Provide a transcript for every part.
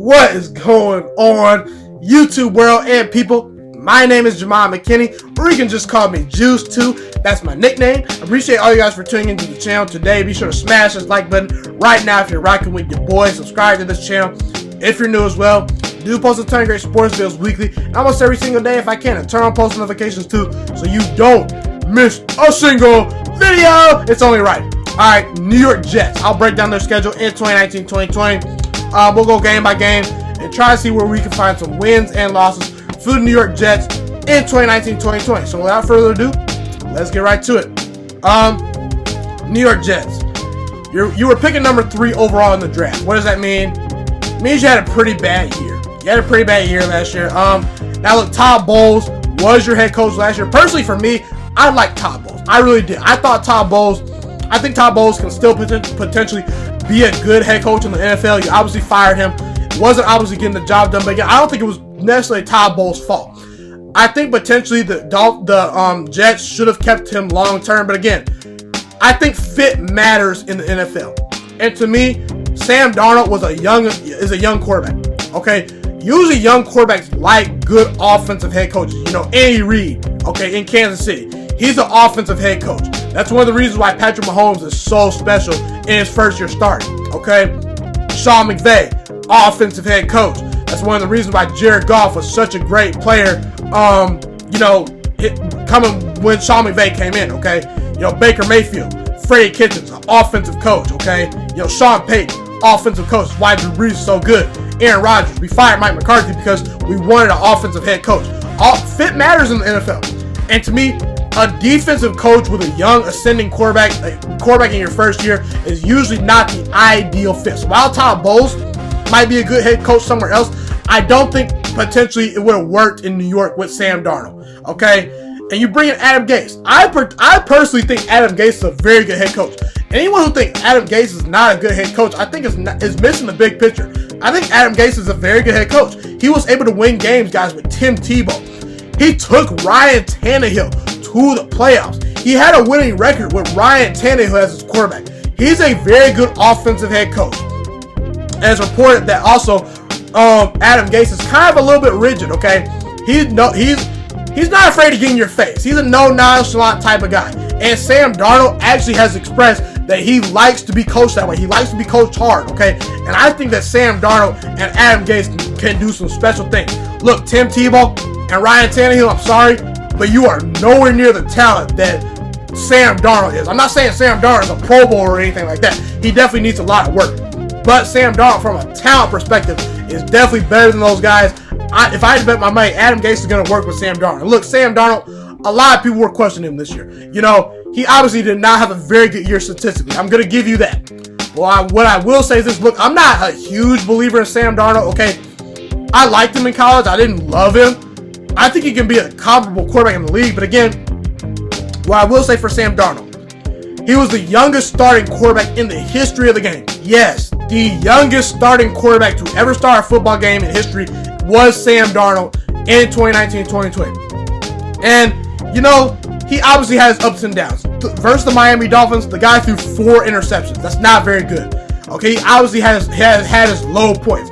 What is going on, YouTube world and people? My name is Ghiman Mckinney, or you can just call me Juice too. That's my nickname. I appreciate all you guys for tuning into the channel today. Be sure to smash this like button right now if you're rocking with your boy. Subscribe to this channel if you're new as well. Do post a ton of great sports videos weekly, almost every single day if I can, and turn on post notifications too, so you don't miss a single video. It's only right. Alright, New York Jets. I'll break down their schedule in 2019-2020. We'll go game by game and try to see where we can find some wins and losses for the New York Jets in 2019-2020. So without further ado, let's get right to it. New York Jets. You were picking number 3 overall in the draft. What does that mean? It means you had a pretty bad year. You had a pretty bad year last year. Now look, Todd Bowles was your head coach last year. Personally, for me, I like Todd Bowles. I really did. I think Todd Bowles can still potentially be a good head coach in the NFL. You obviously fired him. Wasn't obviously getting the job done, but again, I don't think it was necessarily Todd Bowles' fault. I think potentially the Jets should have kept him long term, but again, I think fit matters in the NFL. And to me, Sam Darnold is a young quarterback. Okay, usually young quarterbacks like good offensive head coaches. You know, Andy Reid, okay, in Kansas City, he's an offensive head coach. That's one of the reasons why Patrick Mahomes is so special in his first year starting. Okay, Sean McVay, offensive head coach. That's one of the reasons why Jared Goff was such a great player. Coming when Sean McVay came in. Okay, Baker Mayfield, Freddie Kitchens, offensive coach. Okay, Sean Payton, offensive coach. Why Drew Brees is so good. Aaron Rodgers. We fired Mike McCarthy because we wanted an offensive head coach. Fit matters in the NFL, and to me, a defensive coach with a young ascending quarterback in your first year is usually not the ideal fit. So while Todd Bowles might be a good head coach somewhere else, I don't think potentially it would have worked in New York with Sam Darnold. Okay, and you bring in Adam Gase. I personally think Adam Gase is a very good head coach. Anyone who thinks Adam Gase is not a good head coach, I think is missing the big picture. I think Adam Gase is a very good head coach. He was able to win games, guys, with Tim Tebow. He took Ryan Tannehill to the playoffs. He had a winning record with Ryan Tannehill as his quarterback. He's a very good offensive head coach. As reported that also Adam Gase is kind of a little bit rigid, okay? He's not afraid to get in your face. He's a no nonchalant type of guy. And Sam Darnold actually has expressed that he likes to be coached that way. He likes to be coached hard, okay? And I think that Sam Darnold and Adam Gase can do some special things. Look, Tim Tebow and Ryan Tannehill, I'm sorry, but you are nowhere near the talent that Sam Darnold is. I'm not saying Sam Darnold is a Pro Bowl or anything like that. He definitely needs a lot of work. But Sam Darnold, from a talent perspective, is definitely better than those guys. If I had to bet my money, Adam Gase is going to work with Sam Darnold. Look, Sam Darnold, a lot of people were questioning him this year. He obviously did not have a very good year statistically. I'm going to give you that. Well, what I will say is this. Look, I'm not a huge believer in Sam Darnold, okay? I liked him in college. I didn't love him. I think he can be a comparable quarterback in the league. But again, what I will say for Sam Darnold, he was the youngest starting quarterback in the history of the game. Yes, the youngest starting quarterback to ever start a football game in history was Sam Darnold in 2019-2020. And, he obviously has ups and downs. Versus the Miami Dolphins, the guy threw 4 interceptions. That's not very good. Okay, he obviously has had his low points.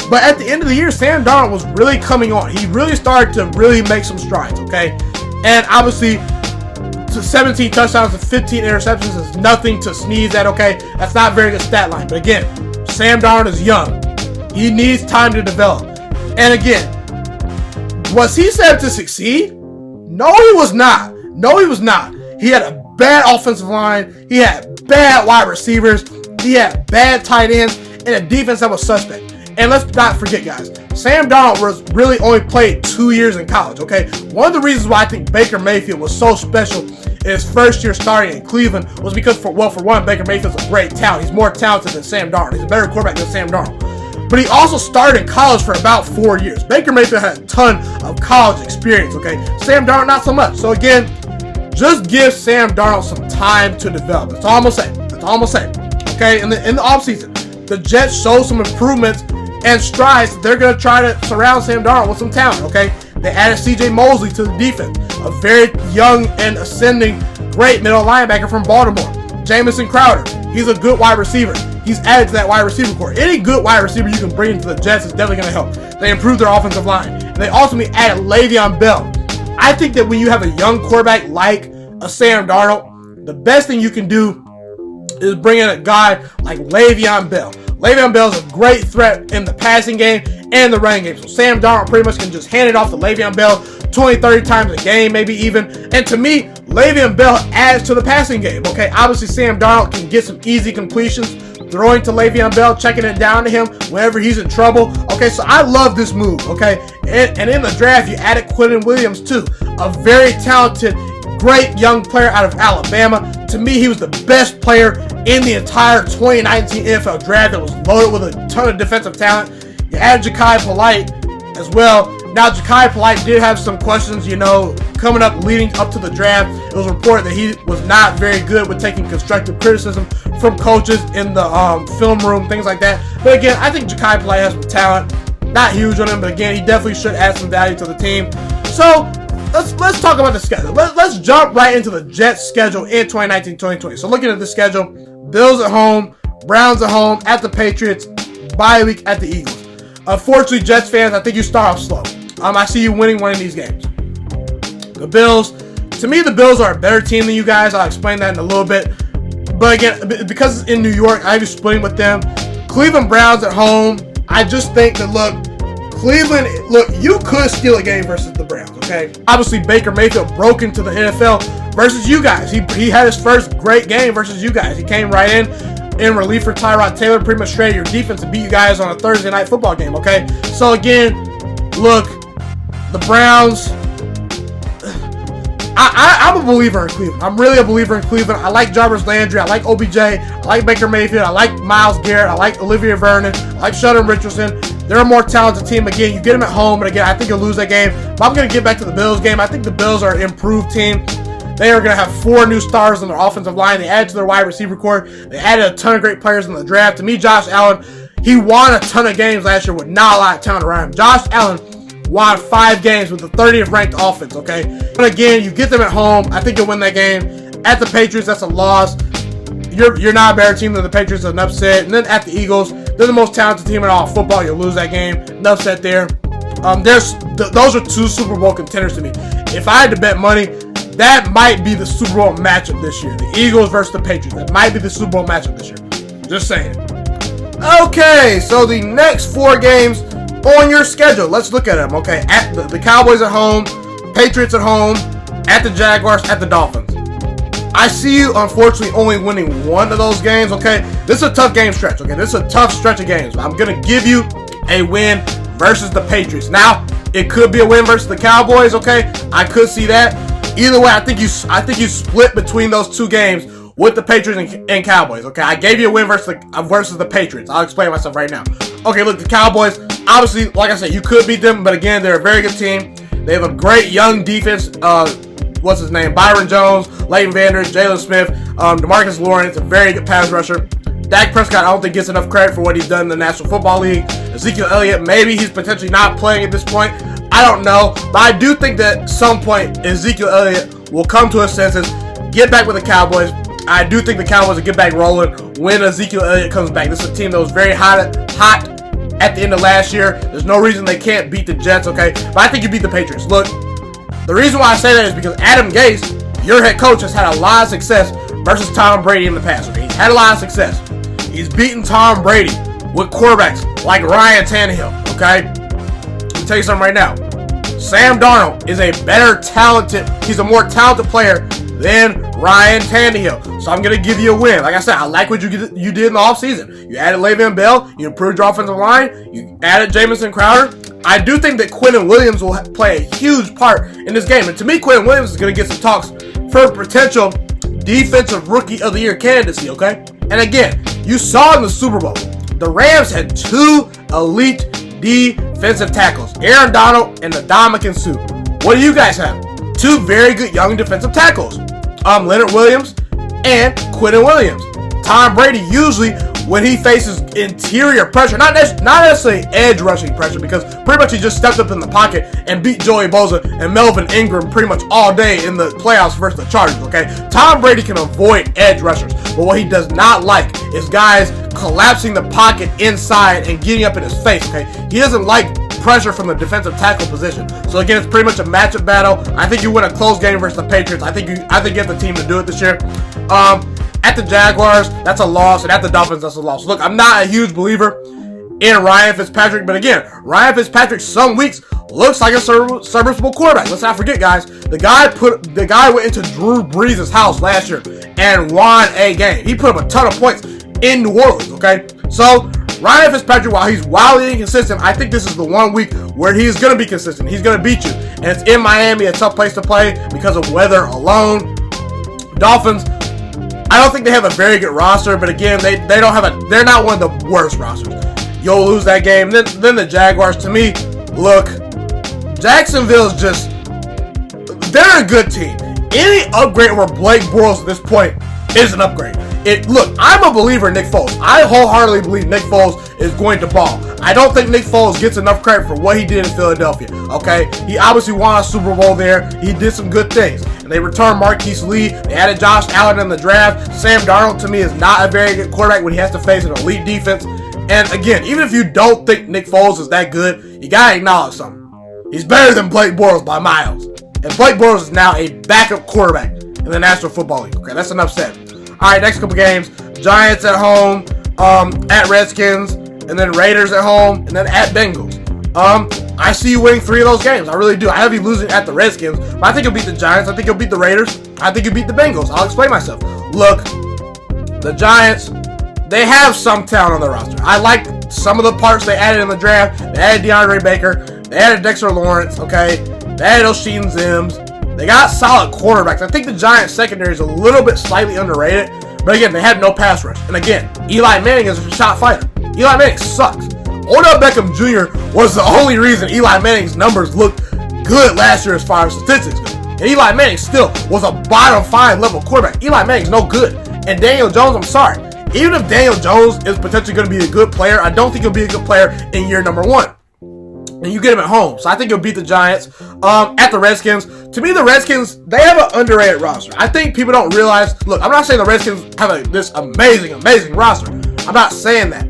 But at the end of the year, Sam Darnold was really coming on. He really started to really make some strides, okay? And obviously, 17 touchdowns and 15 interceptions is nothing to sneeze at, okay? That's not a very good stat line. But again, Sam Darnold is young. He needs time to develop. And again, was he set up to succeed? No, he was not. No, he was not. He had a bad offensive line. He had bad wide receivers. He had bad tight ends and a defense that was suspect. And let's not forget, guys, Sam Darnold was really only played 2 years in college, okay? One of the reasons why I think Baker Mayfield was so special in his first year starting in Cleveland was because, for one, Baker Mayfield's a great talent. He's more talented than Sam Darnold. He's a better quarterback than Sam Darnold. But he also started in college for about 4 years. Baker Mayfield had a ton of college experience, okay? Sam Darnold, not so much. So again, just give Sam Darnold some time to develop. That's all I'm going to say. Okay, in the offseason, the Jets showed some improvements and strides. They're going to try to surround Sam Darnold with some talent, okay? They added C.J. Mosley to the defense, a very young and ascending great middle linebacker from Baltimore. Jamison Crowder, he's a good wide receiver. he's added to that wide receiver core. Any good wide receiver you can bring into the Jets is definitely going to help. They improved their offensive line. And they ultimately added Le'Veon Bell. I think that when you have a young quarterback like a Sam Darnold, the best thing you can do is bring in a guy like Le'Veon Bell. Le'Veon Bell is a great threat in the passing game and the running game. So Sam Darnold pretty much can just hand it off to Le'Veon Bell 20, 30 times a game, maybe even. And to me, Le'Veon Bell adds to the passing game. Okay, obviously Sam Darnold can get some easy completions, throwing to Le'Veon Bell, checking it down to him whenever he's in trouble. Okay, so I love this move, okay? And in the draft, you added Quinnen Williams too, a very talented, great young player out of Alabama. To me, he was the best player in the entire 2019 NFL draft that was loaded with a ton of defensive talent. You added Ja'Kai Polite as well. Now, Ja'Kai Polite did have some questions, coming up, leading up to the draft. It was reported that he was not very good with taking constructive criticism from coaches in the film room, things like that. But again, I think Ja'Kai Polite has some talent. Not huge on him, but again, he definitely should add some value to the team. So, let's talk about the schedule. Let's jump right into the Jets schedule in 2019-2020. So, looking at the schedule, Bills at home, Browns at home, at the Patriots, bye week at the Eagles. Unfortunately, Jets fans, I think you start off slow. I see you winning one of these games. The Bills, to me, the Bills are a better team than you guys. I'll explain that in a little bit. But again, because it's in New York, I'll be splitting with them. Cleveland Browns at home. I just think that, Cleveland, you could steal a game versus the Browns, okay? Obviously, Baker Mayfield broke into the NFL versus you guys. He had his first great game versus you guys. He came right in relief for Tyrod Taylor, pretty much shredded your defense and beat you guys on a Thursday night football game, okay? So again, the Browns, I'm a believer in Cleveland. I'm really a believer in Cleveland. I like Jarvis Landry. I like OBJ. I like Baker Mayfield. I like Myles Garrett. I like Olivia Vernon. I like Sheldon Richardson. They're a more talented team. Again, you get them at home, but again, I think you'll lose that game. But I'm going to get back to the Bills game. I think the Bills are an improved team. They are going to have 4 new stars on their offensive line. They added to their wide receiver core. They added a ton of great players in the draft. To me, Josh Allen, he won a ton of games last year with not a lot of talent around him. Josh Allen won 5 games with the 30th ranked offense, okay? But again, you get them at home. I think you'll win that game. At the Patriots, that's a loss. You're not a better team than the Patriots, an upset. And then at the Eagles, they're the most talented team in all of football. You'll lose that game. An upset there. Those are 2 Super Bowl contenders to me. If I had to bet money, that might be the Super Bowl matchup this year. The Eagles versus the Patriots. That might be the Super Bowl matchup this year. Just saying. Okay, so the next 4 games on your schedule. Let's look at them, okay? At the Cowboys at home, Patriots at home, at the Jaguars, at the Dolphins. I see you, unfortunately, only winning one of those games, okay? This is a tough game stretch, okay? This is a tough stretch of games. I'm going to give you a win versus the Patriots. Now, it could be a win versus the Cowboys, okay? I could see that. Either way, I think you split between those 2 games with the Patriots and Cowboys, okay? I gave you a win versus the Patriots. I'll explain myself right now. Okay, look, the Cowboys, obviously, like I said, you could beat them, but again, they're a very good team. They have a great young defense. What's his name? Byron Jones, Leighton Vander, Jalen Smith, DeMarcus Lawrence, a very good pass rusher. Dak Prescott, I don't think gets enough credit for what he's done in the National Football League. Ezekiel Elliott, maybe he's potentially not playing at this point. I don't know, but I do think that at some point Ezekiel Elliott will come to his senses, get back with the Cowboys. I do think the Cowboys will get back rolling when Ezekiel Elliott comes back. This is a team that was very hot at the end of last year. There's no reason they can't beat the Jets, okay? But I think you beat the Patriots. Look, the reason why I say that is because Adam Gase, your head coach, has had a lot of success versus Tom Brady in the past, okay? He's had a lot of success. He's beaten Tom Brady with quarterbacks like Ryan Tannehill, okay? Let me tell you something right now. Sam Darnold is he's a more talented player than Ryan Tannehill. So I'm going to give you a win. Like I said, I like what you did in the offseason. You added Le'Veon Bell. You improved your offensive line. You added Jamison Crowder. I do think that Quinnen Williams will play a huge part in this game. And to me, Quinnen Williams is going to get some talks for potential Defensive Rookie of the Year candidacy, okay? And again, you saw in the Super Bowl, the Rams had 2 elite defensive tackles, Aaron Donald and Ndamukong Suh. What do you guys have? 2 very good young defensive tackles, Leonard Williams and Quinnen Williams. Tom Brady usually when he faces interior pressure, not necessarily edge rushing pressure, because pretty much he just stepped up in the pocket and beat Joey Bosa and Melvin Ingram pretty much all day in the playoffs versus the Chargers, okay? Tom Brady can avoid edge rushers, but what he does not like is guys collapsing the pocket inside and getting up in his face, okay? He doesn't like pressure from the defensive tackle position. So again, it's pretty much a matchup battle. I think you win a close game versus the Patriots. I think you have the team to do it this year. At the Jaguars, that's a loss, and at the Dolphins, that's a loss. Look, I'm not a huge believer in Ryan Fitzpatrick, but again, Ryan Fitzpatrick some weeks looks like a serviceable quarterback. Let's not forget, guys, the guy went into Drew Brees' house last year and won a game. He put up a ton of points in New Orleans, okay? So Ryan Fitzpatrick, while he's wildly inconsistent, I think this is the 1 week where he's going to be consistent. He's going to beat you. And it's in Miami, a tough place to play because of weather alone. Dolphins, I don't think they have a very good roster, but again, they're not one of the worst rosters. You'll lose that game. Then the Jaguars, to me, look, Jacksonville's they're a good team. Any upgrade over Blake Bortles at this point is an upgrade. Look, I'm a believer in Nick Foles. I wholeheartedly believe Nick Foles is going to ball. I don't think Nick Foles gets enough credit for what he did in Philadelphia, okay? He obviously won a Super Bowl there. He did some good things. And they returned Marquise Lee. They added Josh Allen in the draft. Sam Darnold, to me, is not a very good quarterback when he has to face an elite defense. And again, even if you don't think Nick Foles is that good, you got to acknowledge something. He's better than Blake Bortles by miles. And Blake Bortles is now a backup quarterback in the National Football League. Okay, that's enough said. All right, next couple games. Giants at home, at Redskins, and then Raiders at home, and then at Bengals. I see you winning 3 of those games. I really do. I have you losing at the Redskins, but I think you'll beat the Giants. I think you'll beat the Raiders. I think you'll beat the Bengals. I'll explain myself. Look, the Giants, they have some talent on their roster. I like some of the parts they added in the draft. They added DeAndre Baker. They added Dexter Lawrence, okay? They added O'Sheen Zims. They got solid quarterbacks. I think the Giants secondary is a little bit slightly underrated. But again, they had no pass rush. And again, Eli Manning is a shot fighter. Eli Manning sucks. Odell Beckham Jr. was the only reason Eli Manning's numbers looked good last year as far as statistics go. And Eli Manning still was a bottom 5 level quarterback. Eli Manning's no good. And Daniel Jones, I'm sorry. Even if Daniel Jones is potentially going to be a good player, I don't think he'll be a good player in year number 1. And you get him at home. So I think he'll beat the Giants. At the Redskins, to me, the Redskins, they have an underrated roster. I think people don't realize, look, I'm not saying the Redskins have this amazing roster. I'm not saying that.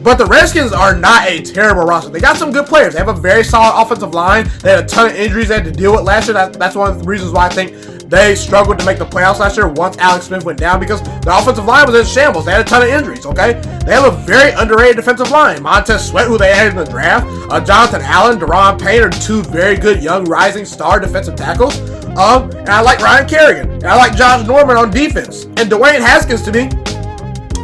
But the Redskins are not a terrible roster. They got some good players. They have a very solid offensive line. They had a ton of injuries they had to deal with last year. That's one of the reasons why I think they struggled to make the playoffs last year once Alex Smith went down, because the offensive line was in shambles. They had a ton of injuries, okay? They have a very underrated defensive line. Montez Sweat, who they added in the draft, Jonathan Allen, Deron Payne are 2 very good young rising star defensive tackles. And I like Ryan Kerrigan. And I like Josh Norman on defense. And Dwayne Haskins, to me,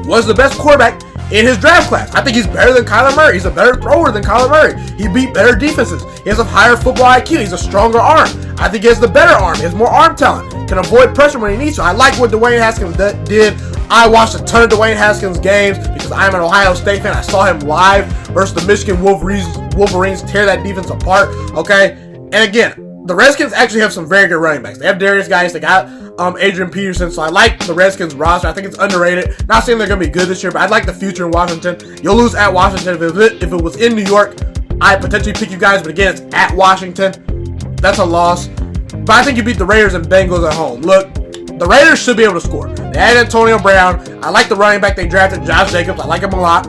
was the best quarterback in his draft class. I think he's better than Kyler Murray. He's a better thrower than Kyler Murray. He beat better defenses. He has a higher football IQ. He's a stronger arm. I think he has the better arm. He has more arm talent. Can avoid pressure when he needs to. I like what Dwayne Haskins did. I watched a ton of Dwayne Haskins games because I'm an Ohio State fan. I saw him live versus the Michigan Wolverines tear that defense apart, okay? And again, the Redskins actually have some very good running backs. They have Darius Guice. They got Adrian Peterson. So I like the Redskins roster. I think it's underrated. Not saying they're going to be good this year, but I'd like the future in Washington. You'll lose at Washington. If it was in New York, I'd potentially pick you guys. But again, it's at Washington. That's a loss. But I think you beat the Raiders and Bengals at home. Look, the Raiders should be able to score. They added Antonio Brown. I like the running back they drafted, Josh Jacobs. I like him a lot.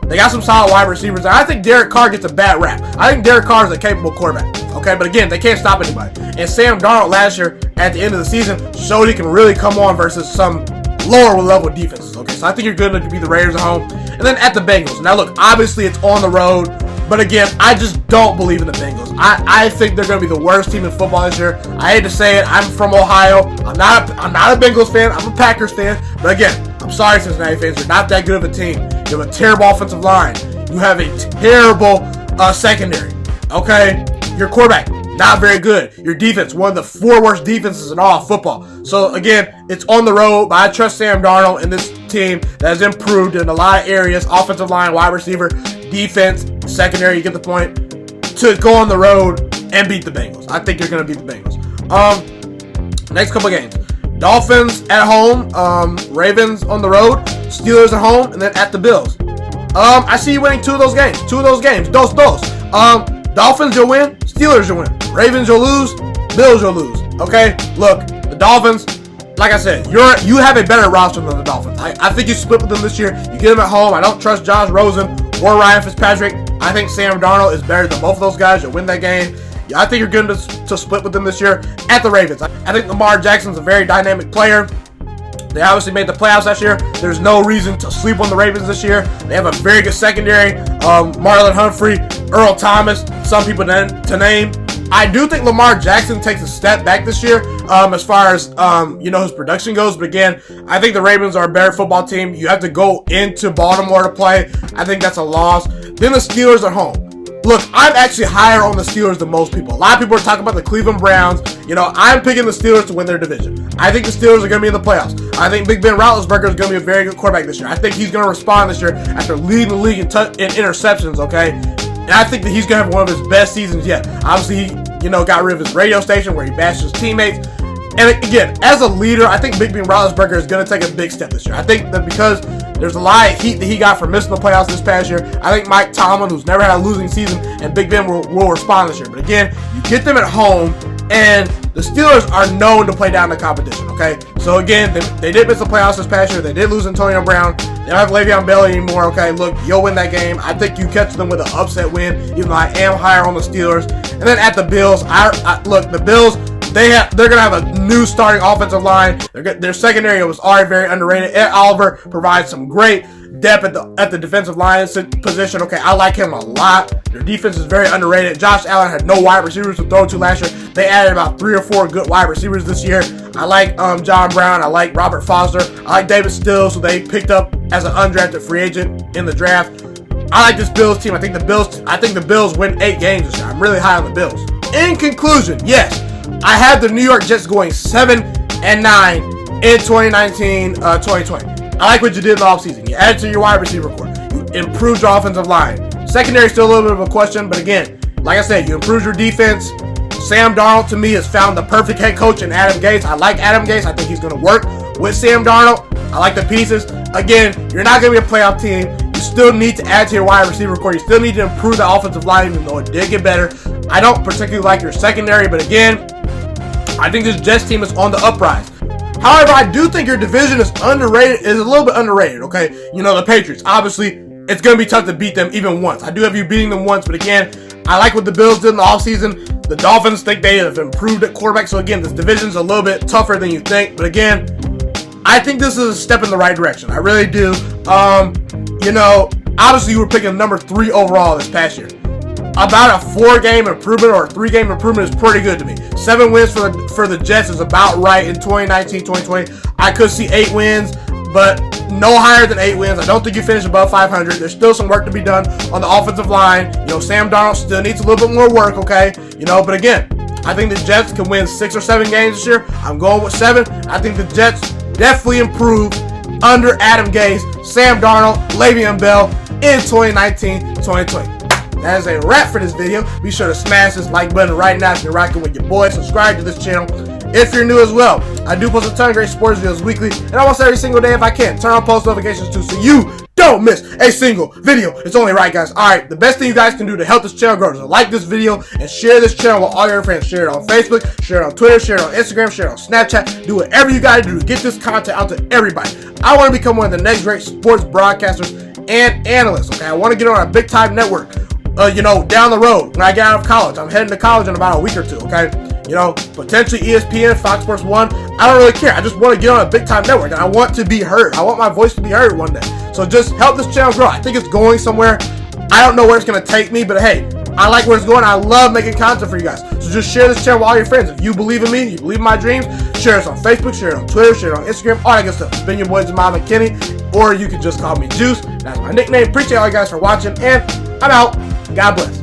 They got some solid wide receivers. And I think Derek Carr gets a bad rap. I think Derek Carr is a capable quarterback. Okay, but again, they can't stop anybody. And Sam Darnold last year, at the end of the season, showed he can really come on versus some lower level defenses. Okay, so I think you're good enough to beat the Raiders at home. And then at the Bengals. Now look, obviously it's on the road. But again, I just don't believe in the Bengals. I think they're going to be the worst team in football this year. I hate to say it. I'm from Ohio. I'm not a Bengals fan. I'm a Packers fan. But again, I'm sorry, Cincinnati fans. You're not that good of a team. You have a terrible offensive line. You have a terrible secondary. Okay? Your quarterback, not very good. Your defense, one of the 4 worst defenses in all of football. So again, it's on the road. But I trust Sam Darnold and this team that has improved in a lot of areas. Offensive line, wide receiver, defense, secondary, you get the point, to go on the road and beat the Bengals. I think you're going to beat the Bengals. Next couple games. Dolphins at home, Ravens on the road. Steelers at home, and then at the Bills. I see you winning two of those games. Dos. Dolphins, you'll win. Steelers, you'll win. Ravens, you'll lose. Bills, you'll lose. Okay? Look, the Dolphins, like I said, you have a better roster than the Dolphins. I think you split with them this year. You get them at home. I don't trust Josh Rosen or Ryan Fitzpatrick. I think Sam Darnold is better than both of those guys. You'll win that game. I think you're going to split with them this year at the Ravens. I think Lamar Jackson's a very dynamic player. They obviously made the playoffs last year. There's no reason to sleep on the Ravens this year. They have a very good secondary. Marlon Humphrey, Earl Thomas, some people to name. I do think Lamar Jackson takes a step back this year as far as his production goes. But again, I think the Ravens are a better football team. You have to go into Baltimore to play. I think that's a loss. Then the Steelers are home. Look, I'm actually higher on the Steelers than most people. A lot of people are talking about the Cleveland Browns. I'm picking the Steelers to win their division. I think the Steelers are going to be in the playoffs. I think Big Ben Roethlisberger is going to be a very good quarterback this year. I think he's going to respond this year after leading the league in interceptions, okay? And I think that he's going to have one of his best seasons yet. Obviously, he got rid of his radio station where he bashed his teammates. And again, as a leader, I think Big Ben Roethlisberger is going to take a big step this year. I think that because there's a lot of heat that he got for missing the playoffs this past year, I think Mike Tomlin, who's never had a losing season, and Big Ben will respond this year. But again, you get them at home, and the Steelers are known to play down the competition, okay? So again, they did miss the playoffs this past year. They did lose Antonio Brown. They don't have Le'Veon Bell anymore, okay? Look, you'll win that game. I think you catch them with an upset win, even though I am higher on the Steelers. And then at the Bills, look, the Bills, they're going to have a new starting offensive line. Their secondary was already very underrated. Ed Oliver provides some great depth at the defensive line position. Okay, I like him a lot. Their defense is very underrated. Josh Allen had no wide receivers to throw to last year. They added about 3 or 4 good wide receivers this year. I like John Brown. I like Robert Foster. I like David Stills, who they picked up as an undrafted free agent in the draft. I like this Bills team. I think the Bills win 8 games this year. I'm really high on the Bills. In conclusion, yes, I have the New York Jets going 7-9 in 2019-2020. I like what you did in the offseason. You added to your wide receiver core. You improved your offensive line. Secondary still a little bit of a question, but again, like I said, you improved your defense. Sam Darnold, to me, has found the perfect head coach in Adam Gase. I like Adam Gase. I think he's going to work with Sam Darnold. I like the pieces. Again, you're not going to be a playoff team. You still need to add to your wide receiver core. You still need to improve the offensive line, even though it did get better. I don't particularly like your secondary, but again, I think this Jets team is on the uprise. However, I do think your division is a little bit underrated, okay? The Patriots. Obviously, it's going to be tough to beat them even once. I do have you beating them once, but again, I like what the Bills did in the offseason. The Dolphins think they have improved at quarterback. So again, this division's a little bit tougher than you think. But again, I think this is a step in the right direction. I really do. Obviously you were picking number 3 overall this past year. About a 4-game improvement or a 3-game improvement is pretty good to me. 7 wins for the Jets is about right in 2019-2020. I could see 8 wins, but no higher than 8 wins. I don't think you finish above 500. There's still some work to be done on the offensive line. Sam Darnold still needs a little bit more work, okay? But again, I think the Jets can win 6 or 7 games this year. I'm going with 7. I think the Jets definitely improved under Adam Gase, Sam Darnold, Le'Veon Bell in 2019-2020. That is a wrap for this video. Be sure to smash this like button right now if you're rocking with your boy. Subscribe to this channel if you're new as well. I do post a ton of great sports videos weekly and almost every single day if I can. Turn on post notifications too so you don't miss a single video. It's only right, guys. Alright, the best thing you guys can do to help this channel grow is to like this video and share this channel with all your friends. Share it on Facebook, share it on Twitter, share it on Instagram, share it on Snapchat. Do whatever you gotta do to get this content out to everybody. I want to become one of the next great sports broadcasters and analysts, okay? I want to get on a big time network. Down the road when I get out of college. I'm heading to college in about a week or 2, okay? Potentially ESPN, Fox Sports 1. I don't really care. I just want to get on a big time network and I want to be heard. I want my voice to be heard one day. So just help this channel grow. I think it's going somewhere. I don't know where it's going to take me, but hey, I like where it's going. I love making content for you guys. So just share this channel with all your friends. If you believe in me, you believe in my dreams, share us on Facebook, share it on Twitter, share it on Instagram, all that good stuff. It's been your boy, Ghiman Mckinney, or you can just call me Juice. That's my nickname. Appreciate all you guys for watching, and I'm out. God bless.